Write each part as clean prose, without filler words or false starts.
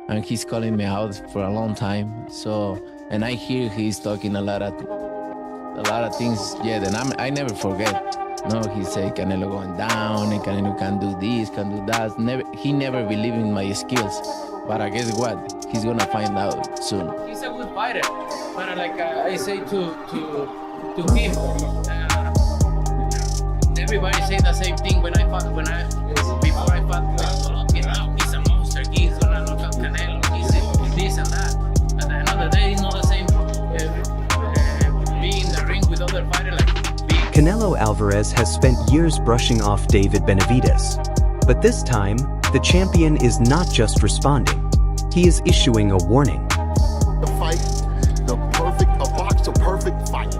and he's calling me out for a long time. So, and I hear he's talking a lot of things. Yeah, then I never forget. No, he say Canelo going down, and Canelo can do this, can do that. He never believed in my skills. But I guess what? He's gonna find out soon. He's a good fighter, but like I say to him, everybody say the same thing before I fought Canelo. He's a monster. He's gonna knock out Canelo. He's this and that. At the end of the day, it's not the same. Being in the ring with other fighters like. Canelo Alvarez has spent years brushing off David Benavidez. But this time, the champion is not just responding. He is issuing a warning. The fight, a perfect fight.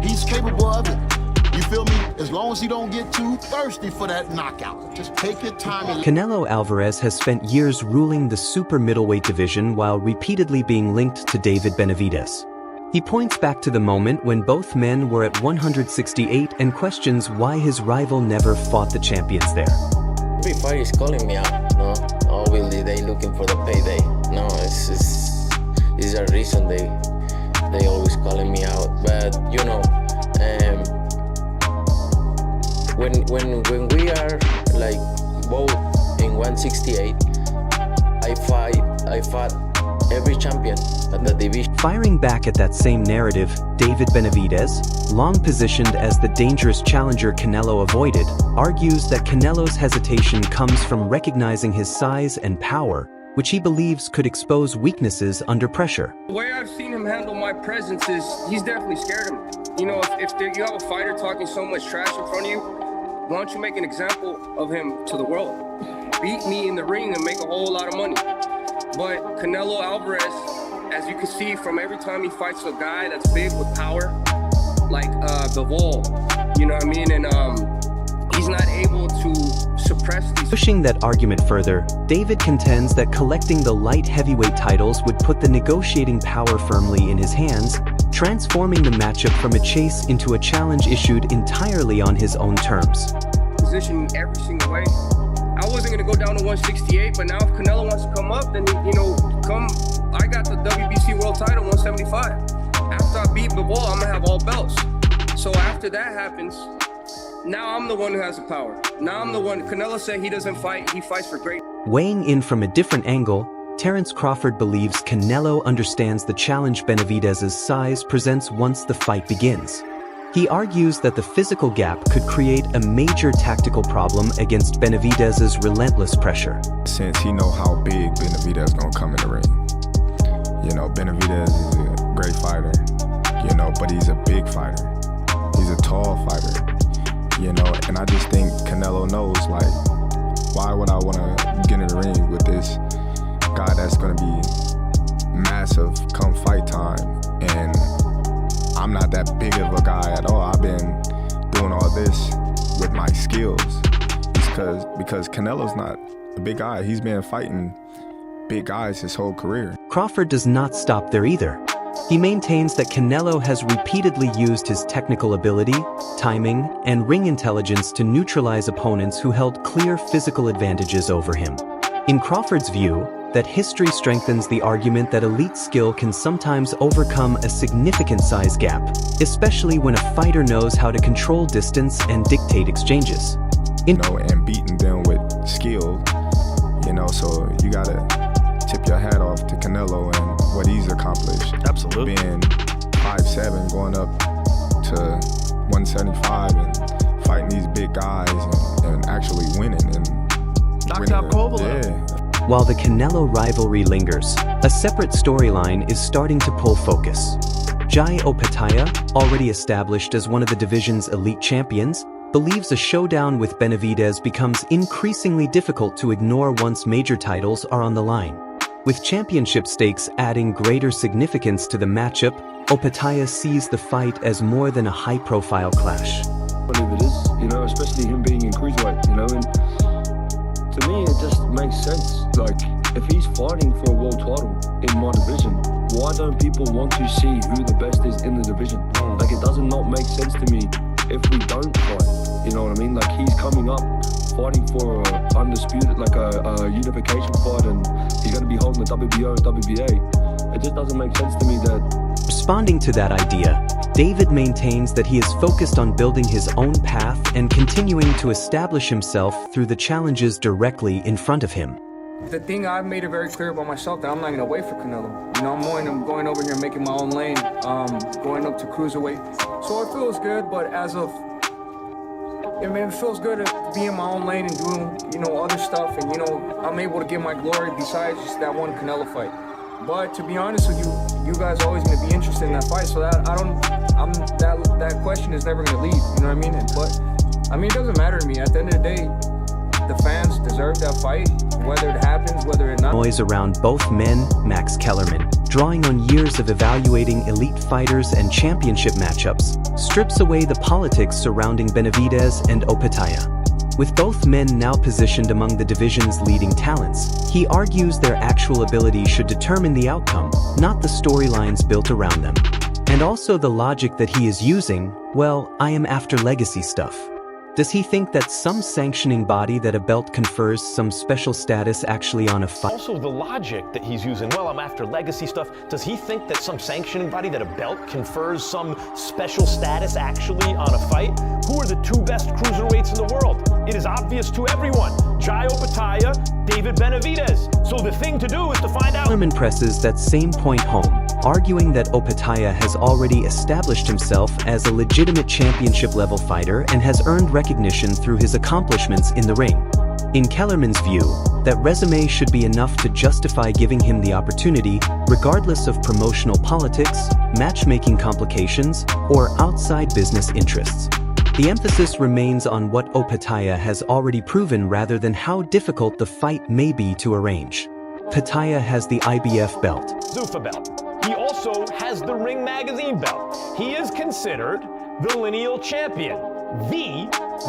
He's capable of it. You feel me? As long as he don't get too thirsty for that knockout. Just take your time. Canelo Alvarez has spent years ruling the super middleweight division while repeatedly being linked to David Benavidez. He points back to the moment when both men were at 168 and questions why his rival never fought the champions there. Every fighter is calling me out, no? Obviously they looking for the payday. No, it's a reason they always calling me out. But you know, when we are like both in 168, I fought every champion at the division. Firing back at that same narrative, David Benavidez, long positioned as the dangerous challenger Canelo avoided, argues that Canelo's hesitation comes from recognizing his size and power, which he believes could expose weaknesses under pressure. The way I've seen him handle my presence is he's definitely scared of me. You know, if you have a fighter talking so much trash in front of you, why don't you make an example of him to the world? Beat me in the ring and make a whole lot of money. But Canelo Alvarez, as you can see from every time he fights a guy that's big with power, like the wall, you know what I mean? And he's not able to suppress these. Pushing that argument further, David contends that collecting the light heavyweight titles would put the negotiating power firmly in his hands, transforming the matchup from a chase into a challenge issued entirely on his own terms. Position every single way. I wasn't going to go down to 168, but now if Canelo wants to come up, then, I got the WBC World title, 175. After I beat the wall, I'm going to have all belts. So after that happens, now I'm the one who has the power. Now I'm the one. Canelo said he doesn't fight, he fights for great. Weighing in from a different angle, Terence Crawford believes Canelo understands the challenge Benavidez's size presents once the fight begins. He argues that the physical gap could create a major tactical problem against Benavidez's relentless pressure. Since he know how big Benavidez gonna come in the ring. You know, Benavidez is a great fighter, but he's a big fighter. He's a tall fighter, and I just think Canelo knows, like, why would I wanna get in the ring with this guy that's gonna be massive come fight time, and I'm not that big of a guy at all. I've been doing all this with my skills because Canelo's not a big guy. He's been fighting big guys his whole career. Crawford does not stop there either. He maintains that Canelo has repeatedly used his technical ability, timing, and ring intelligence to neutralize opponents who held clear physical advantages over him. In Crawford's view, that history strengthens the argument that elite skill can sometimes overcome a significant size gap, especially when a fighter knows how to control distance and dictate exchanges. And beating them with skill, so you gotta tip your hat off to Canelo and what he's accomplished. Absolutely. Being 5'7", going up to 175 and fighting these big guys and actually winning. And knocked out Kovalev. Yeah. While the Canelo rivalry lingers, a separate storyline is starting to pull focus. Jai Opetaia, already established as one of the division's elite champions, believes a showdown with Benavidez becomes increasingly difficult to ignore once major titles are on the line. With championship stakes adding greater significance to the matchup, Opetaia sees the fight as more than a high-profile clash. Whatever it is, especially him being in cruiserweight, and to me, it just makes sense. Like, if he's fighting for a world title in my division, why don't people want to see who the best is in the division? Like, it does not make sense to me if we don't fight. You know what I mean? Like, he's coming up fighting for a undisputed, like a unification fight, and he's going to be in the WBO and WBA. It just doesn't make sense to me that... Responding to that idea, David maintains that he is focused on building his own path and continuing to establish himself through the challenges directly in front of him. The thing I've made it very clear about myself that I'm not going to wait for Canelo. You know, I'm going over here and making my own lane, going up to cruiserweight. So it feels good, but as of... it feels good to be in my own lane and doing, you know, other stuff. And, you know, I'm able to get my glory besides just that one Canelo fight. But to be honest with you, you guys are always going to be interested in that fight. So that that question is never going to leave. You know what I mean? But, I mean, it doesn't matter to me. At the end of the day, the fans deserve that fight, whether it happens, whether it not. Noise around both men, Max Kellerman, drawing on years of evaluating elite fighters and championship matchups, strips away the politics surrounding Benavidez and Opetaia. With both men now positioned among the division's leading talents, he argues their actual ability should determine the outcome, not the storylines built around them. And also the logic that he is using, well, I am after legacy stuff. Does he think that some sanctioning body that a belt confers some special status actually on a fight? Also the logic that he's using, well, I'm after legacy stuff. Does he think that some sanctioning body that a belt confers some special status actually on a fight? Who are the two best cruiserweights in the world? It is obvious to everyone. Jai Opetaia, David Benavidez. So the thing to do is to find out. Kellerman presses that same point home, arguing that Opetaia has already established himself as a legitimate championship-level fighter and has earned recognition through his accomplishments in the ring. In Kellerman's view, that resume should be enough to justify giving him the opportunity, regardless of promotional politics, matchmaking complications, or outside business interests. The emphasis remains on what Opetaia has already proven rather than how difficult the fight may be to arrange. Opetaia has the IBF belt. Zuffa belt. He also has the Ring Magazine belt. He is considered the lineal champion, the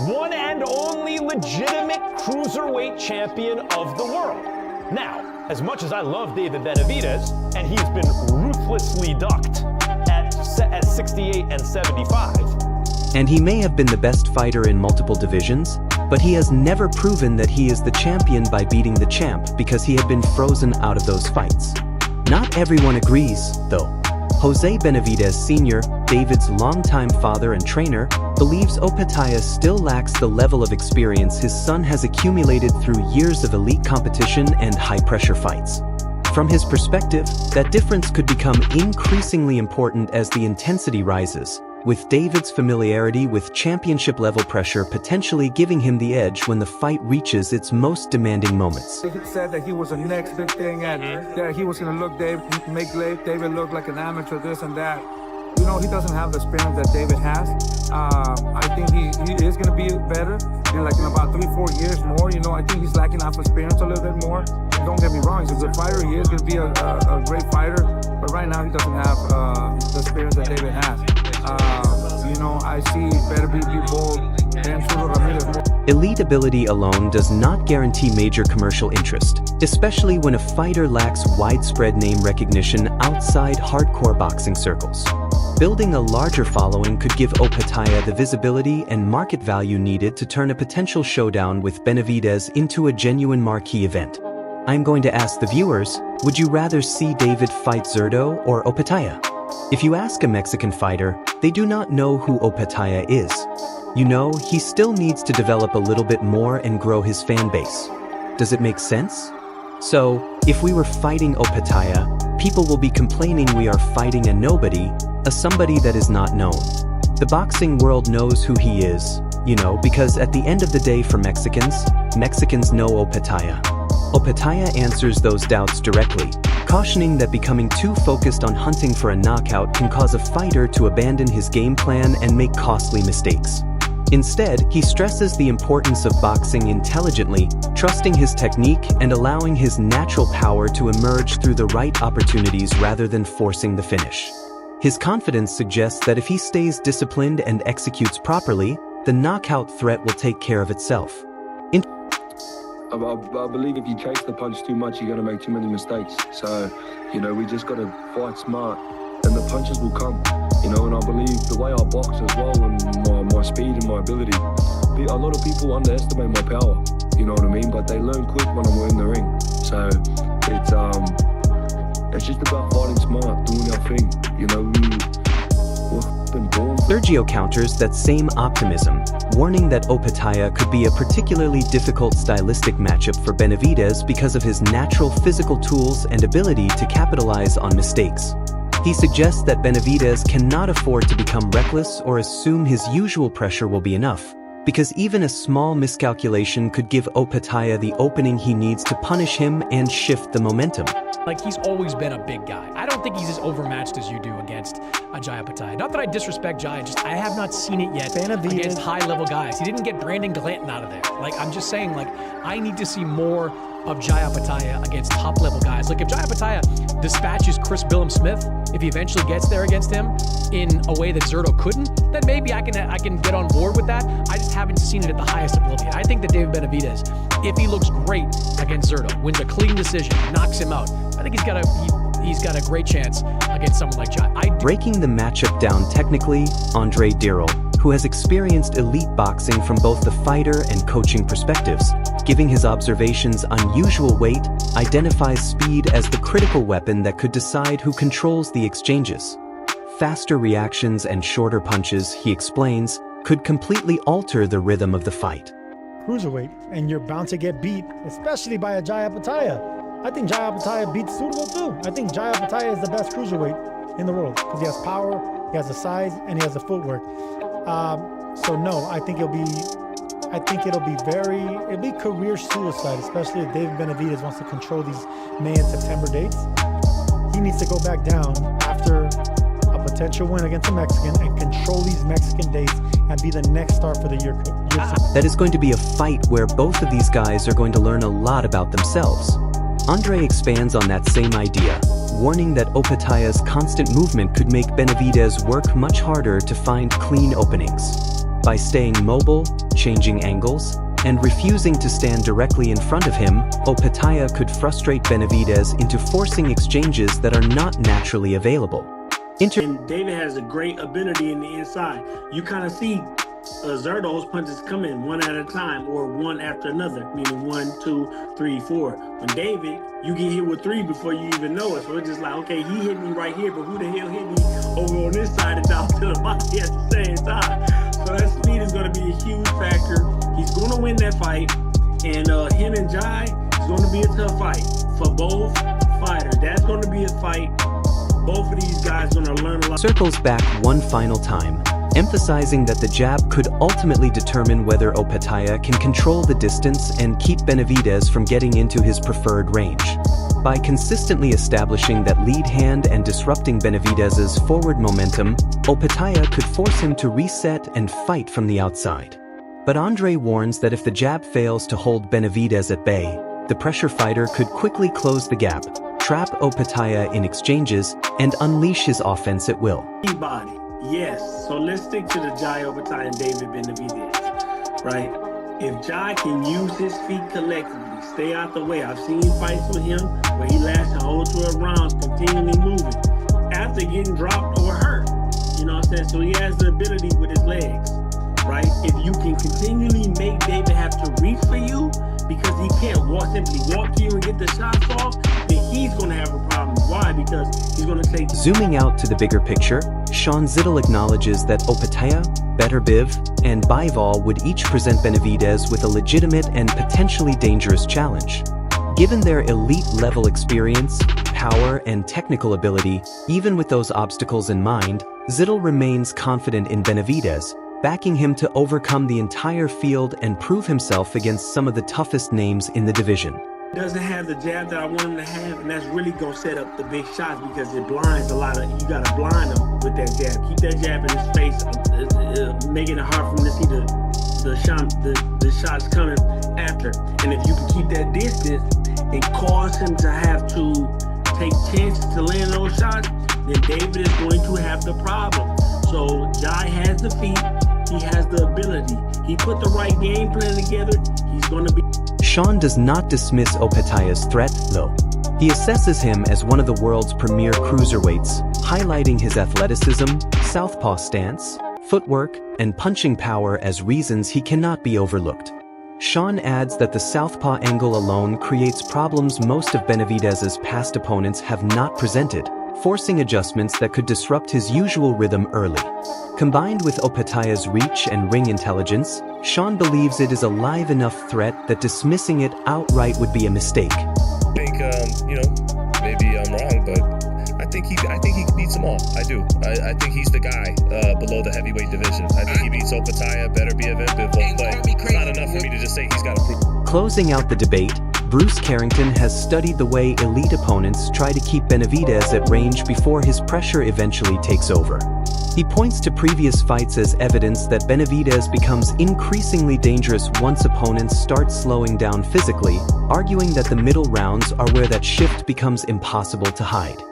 one and only legitimate cruiserweight champion of the world. Now, as much as I love David Benavidez, and he's been ruthlessly ducked at 68 and 75, and he may have been the best fighter in multiple divisions, but he has never proven that he is the champion by beating the champ because he had been frozen out of those fights. Not everyone agrees, though. Jose Benavidez Sr., David's longtime father and trainer, believes Opetaia still lacks the level of experience his son has accumulated through years of elite competition and high-pressure fights. From his perspective, that difference could become increasingly important as the intensity rises, with David's familiarity with championship-level pressure potentially giving him the edge when the fight reaches its most demanding moments. He said that he was the next big thing and that he was going to make David look like an amateur, this and that. You know, he doesn't have the experience that David has. I think he is going to be better in about 3-4 years more. You know, I think he's lacking off experience a little bit more. And don't get me wrong, he's a good fighter. He is going to be a great fighter. But right now, he doesn't have the experience that David has. You know, I see better be bold than Chulo Ramirez more. Elite ability alone does not guarantee major commercial interest, especially when a fighter lacks widespread name recognition outside hardcore boxing circles. Building a larger following could give Opetaia the visibility and market value needed to turn a potential showdown with Benavidez into a genuine marquee event. I'm going to ask the viewers, would you rather see David fight Zurdo or Opetaia? If you ask a Mexican fighter, they do not know who Opetaia is. You know, he still needs to develop a little bit more and grow his fan base. Does it make sense? So, if we were fighting Opetaia, people will be complaining we are fighting a nobody, a somebody that is not known. The boxing world knows who he is, you know, because at the end of the day for Mexicans know Opetaia. Opetaia answers those doubts directly, cautioning that becoming too focused on hunting for a knockout can cause a fighter to abandon his game plan and make costly mistakes. Instead, he stresses the importance of boxing intelligently, trusting his technique and allowing his natural power to emerge through the right opportunities rather than forcing the finish. His confidence suggests that if he stays disciplined and executes properly, the knockout threat will take care of itself. I believe if you chase the punch too much, you're going to make too many mistakes. So, you know, we just got to fight smart and the punches will come. You know, and I believe the way I box as well and my speed and my ability, a lot of people underestimate my power, you know what I mean? But they learn quick when I'm in the ring. So it's It's just about fighting smart, doing our thing. You know, we've been born. Sergio counters that same optimism, warning that Opetaia could be a particularly difficult stylistic matchup for Benavidez because of his natural physical tools and ability to capitalize on mistakes. He suggests that Benavidez cannot afford to become reckless or assume his usual pressure will be enough, because even a small miscalculation could give Opetaia the opening he needs to punish him and shift the momentum. Like, he's always been a big guy. I don't think he's as overmatched as you do against Jai Opetaia. Not that I disrespect Jai, just I have not seen it yet against high-level guys. He didn't get Brandon Glanton out of there. Like, I'm just saying, like, I need to see more of Jai Opetaia against top-level guys. Like, if Jai Opetaia dispatches Chris Billum-Smith, if he eventually gets there against him in a way that Zurdo couldn't, then maybe I can get on board with that. I just haven't seen it at the highest oblivion. I think that David Benavidez, if he looks great against Zurdo, wins a clean decision, knocks him out, I think he's got a great chance against someone like Jai. Breaking the matchup down technically, Andre Dirrell, who has experienced elite boxing from both the fighter and coaching perspectives, giving his observations unusual weight, identifies speed as the critical weapon that could decide who controls the exchanges. Faster reactions and shorter punches, he explains, could completely alter the rhythm of the fight. Cruiserweight, and you're bound to get beat, especially by a Jai Opetaia. I think Jai Opetaia beats Suitable too. I think Jai Opetaia is the best cruiserweight in the world because he has power, he has the size, and he has the footwork. So no, I think it'll be career suicide, especially if David Benavidez wants to control these May and September dates. He needs to go back down after a potential win against a Mexican and control these Mexican dates and be the next star for the year. That is going to be a fight where both of these guys are going to learn a lot about themselves. Andre expands on that same idea, warning that Opetaia's constant movement could make Benavidez work much harder to find clean openings. By staying mobile, changing angles, and refusing to stand directly in front of him, Opetaia could frustrate Benavidez into forcing exchanges that are not naturally available. And David has a great ability in the inside. You kind of see Zurdo's punches come in one at a time or one after another, meaning 1, 2, 3, 4. When David, you get hit with 3 before you even know it. So it's just like, okay, he hit me right here, but who the hell hit me over on this side and down to the body at the same time? So that speed is going to be a huge factor. He's going to win that fight, and him and Jai is going to be a tough fight for both fighters. That's going to be a fight. Both of these guys are going to learn a lot. Circles back one final time, emphasizing that the jab could ultimately determine whether Opetaia can control the distance and keep Benavidez from getting into his preferred range. By consistently establishing that lead hand and disrupting Benavidez's forward momentum, Opetaia could force him to reset and fight from the outside. But Andre warns that if the jab fails to hold Benavidez at bay, the pressure fighter could quickly close the gap, trap Opetaia in exchanges, and unleash his offense at will. Body. Yes, so let's stick to the Jai Opetaia and David Benavidez, right? If Jai can use his feet collectively, stay out the way. I've seen fights with him where he lasts a whole 12 rounds continually moving after getting dropped or hurt. You know what I'm saying? So he has the ability with his legs, right? If you can continually make David have to reach for you because he can't simply walk to you and get the shots off, then he's going to have a problem. Why? Because he's going to take... Zooming out to the bigger picture, Sean Zittel acknowledges that Opetaia, Beterbiev, and Bivol would each present Benavidez with a legitimate and potentially dangerous challenge. Given their elite-level experience, power, and technical ability, even with those obstacles in mind, Zittel remains confident in Benavidez, backing him to overcome the entire field and prove himself against some of the toughest names in the division. Doesn't have the jab that I want him to have, and that's really going to set up the big shots because it blinds a lot of... You got to blind him with that jab. Keep that jab in his face, making it hard for him to see the shots coming after. And if you can keep that distance and cause him to have to take chances to land those shots, then David is going to have the problem. So Jai has the feet, he has the ability. He put the right game plan together, he's going to be... Sean does not dismiss Opetaia's threat, though. He assesses him as one of the world's premier cruiserweights, highlighting his athleticism, southpaw stance, footwork, and punching power as reasons he cannot be overlooked. Sean adds that the southpaw angle alone creates problems most of Benavidez's past opponents have not presented, forcing adjustments that could disrupt his usual rhythm early. Combined with Opetaya's reach and ring intelligence, Sean believes it is a live enough threat that dismissing it outright would be a mistake. I think, maybe I'm wrong, but I think he beats them all. I do. I think he's the guy below the heavyweight division. I think he beats Opetaya, better be Benavidez, but it's not enough for me to just say he's got to prove. Closing out the debate, Bruce Carrington has studied the way elite opponents try to keep Benavidez at range before his pressure eventually takes over. He points to previous fights as evidence that Benavidez becomes increasingly dangerous once opponents start slowing down physically, arguing that the middle rounds are where that shift becomes impossible to hide.